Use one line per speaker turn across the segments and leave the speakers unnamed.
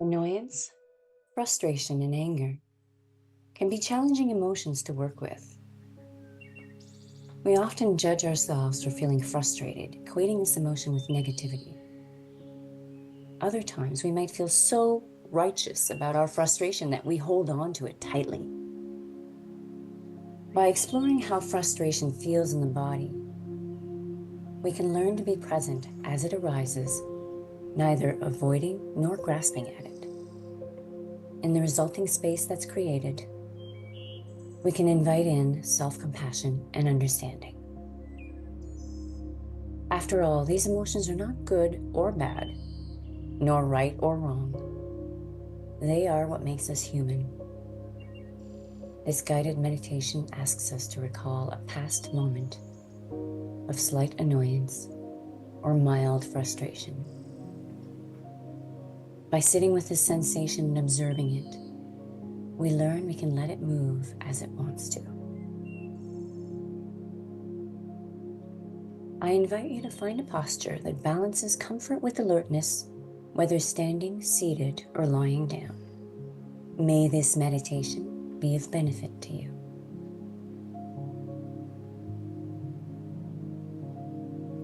Annoyance, frustration, and anger can be challenging emotions to work with. We often judge ourselves for feeling frustrated, equating this emotion with negativity. Other times, we might feel so righteous about our frustration that we hold on to it tightly. By exploring how frustration feels in the body, we can learn to be present as it arises, neither avoiding nor grasping at it. In the resulting space that's created, we can invite in self-compassion and understanding. After all, these emotions are not good or bad, nor right or wrong. They are what makes us human. This guided meditation asks us to recall a past moment of slight annoyance or mild frustration. By sitting with this sensation and observing it, we learn we can let it move as it wants to. I invite you to find a posture that balances comfort with alertness, whether standing, seated, or lying down. May this meditation be of benefit to you.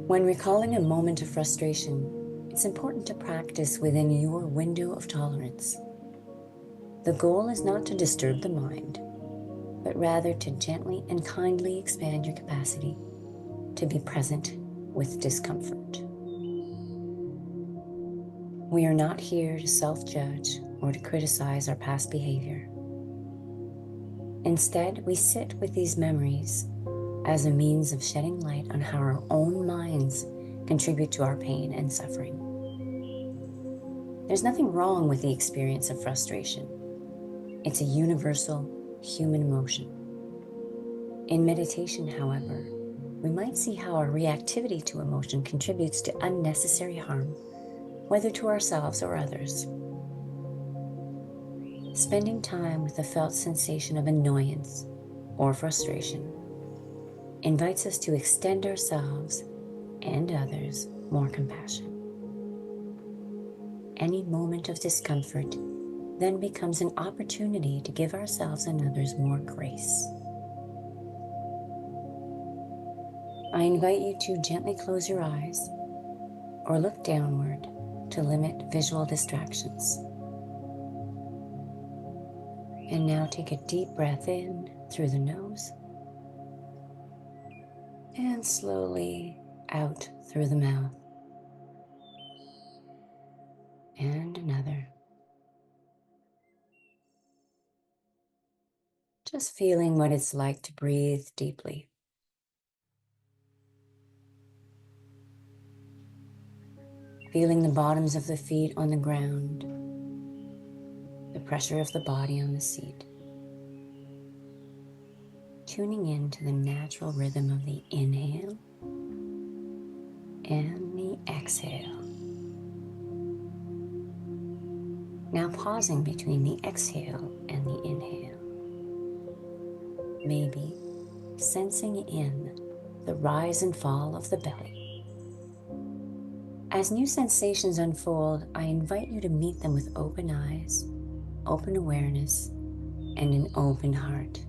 When recalling a moment of frustration, it's important to practice within your window of tolerance. The goal is not to disturb the mind, but rather to gently and kindly expand your capacity to be present with discomfort. We are not here to self-judge or to criticize our past behavior. Instead, we sit with these memories as a means of shedding light on how our own minds contribute to our pain and suffering. There's nothing wrong with the experience of frustration. It's a universal human emotion. In meditation, however, we might see how our reactivity to emotion contributes to unnecessary harm, whether to ourselves or others. Spending time with the felt sensation of annoyance or frustration invites us to extend ourselves and others more compassion. Any moment of discomfort then becomes an opportunity to give ourselves and others more grace. I invite you to gently close your eyes or look downward to limit visual distractions. And now take a deep breath in through the nose and slowly out through the mouth. And another. Just feeling what it's like to breathe deeply. Feeling the bottoms of the feet on the ground, the pressure of the body on the seat. Tuning in to the natural rhythm of the inhale and the exhale. Now pausing between the exhale and the inhale. Maybe sensing in the rise and fall of the belly. As new sensations unfold, I invite you to meet them with open eyes, open awareness, and an open heart.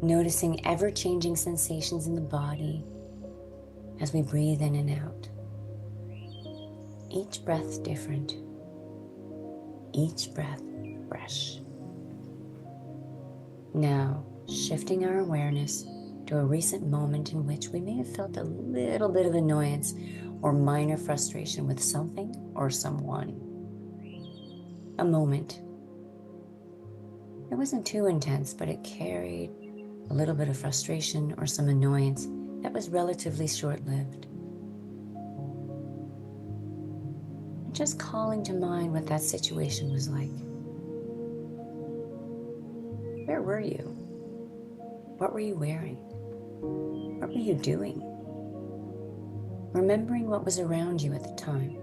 Noticing ever-changing sensations in the body as we breathe in and out. Each breath different, each breath fresh. Now, shifting our awareness to a recent moment in which we may have felt a little bit of annoyance or minor frustration with something or someone. A moment. It wasn't too intense, but it carried a little bit of frustration or some annoyance that was relatively short-lived. Just calling to mind what that situation was like. Where were you? What were you wearing? What were you doing? Remembering what was around you at the time.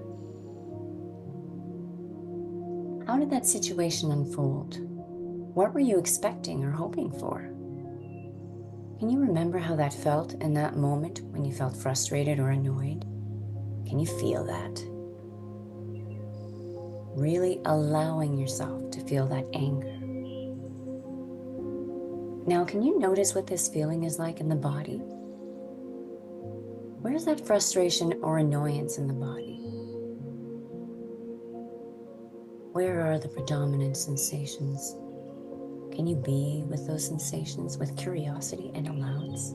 How did that situation unfold? What were you expecting or hoping for? Can you remember how that felt in that moment when you felt frustrated or annoyed? Can you feel that? really allowing yourself to feel that anger. Now, can you notice what this feeling is like in the body? Where's that frustration or annoyance in the body? Where are the predominant sensations? Can you be with those sensations with curiosity and allowance?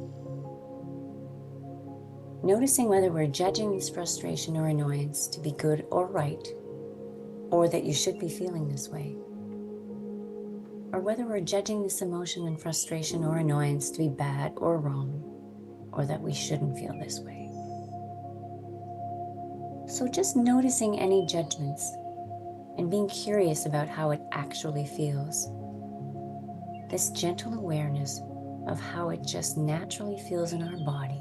Noticing whether we're judging this frustration or annoyance to be good or right, or that you should be feeling this way, or whether we're judging this emotion and frustration or annoyance to be bad or wrong, or that we shouldn't feel this way. So just noticing any judgments and being curious about how it actually feels. This gentle awareness of how it just naturally feels in our body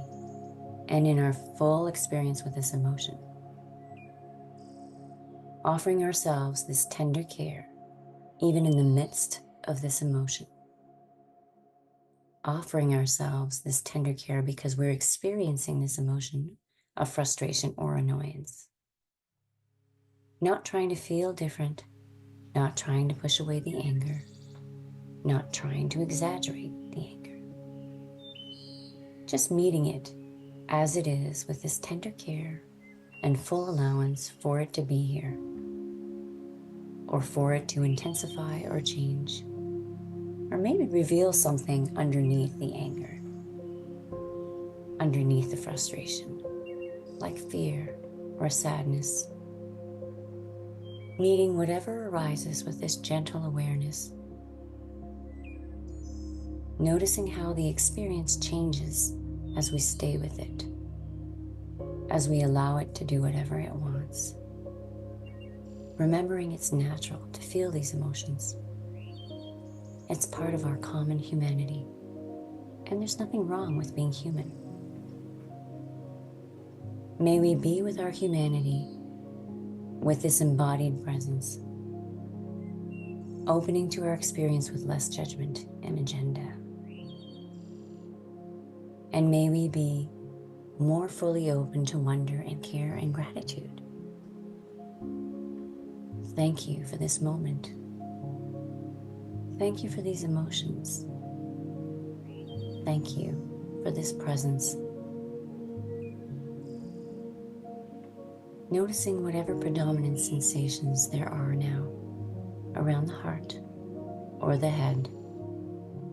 and in our full experience with this emotion. Offering ourselves this tender care, even in the midst of this emotion. Offering ourselves this tender care because we're experiencing this emotion of frustration or annoyance. Not trying to feel different, not trying to push away the anger, not trying to exaggerate the anger. Just meeting it as it is with this tender care and full allowance for it to be here, or for it to intensify or change, or maybe reveal something underneath the anger, underneath the frustration, like fear or sadness. Meeting whatever arises with this gentle awareness, noticing how the experience changes as we stay with it, as we allow it to do whatever it wants. Remembering it's natural to feel these emotions. It's part of our common humanity, and there's nothing wrong with being human. May we be with our humanity, with this embodied presence, opening to our experience with less judgment and agenda. And may we be more fully open to wonder and care and gratitude. Thank you for this moment. Thank you for these emotions. Thank you for this presence. Noticing whatever predominant sensations there are now around the heart, or the head,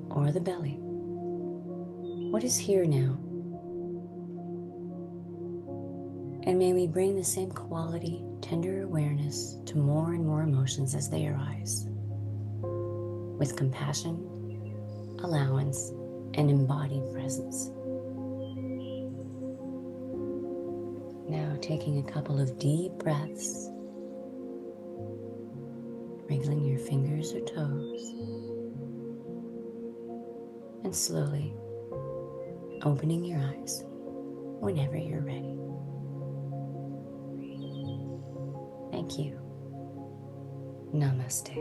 or the belly. What is here now? And may we bring the same quality, tender awareness to more and more emotions as they arise, with compassion, allowance, and embodied presence. Now taking a couple of deep breaths, wriggling your fingers or toes, and slowly opening your eyes whenever you're ready. Thank you. Namaste.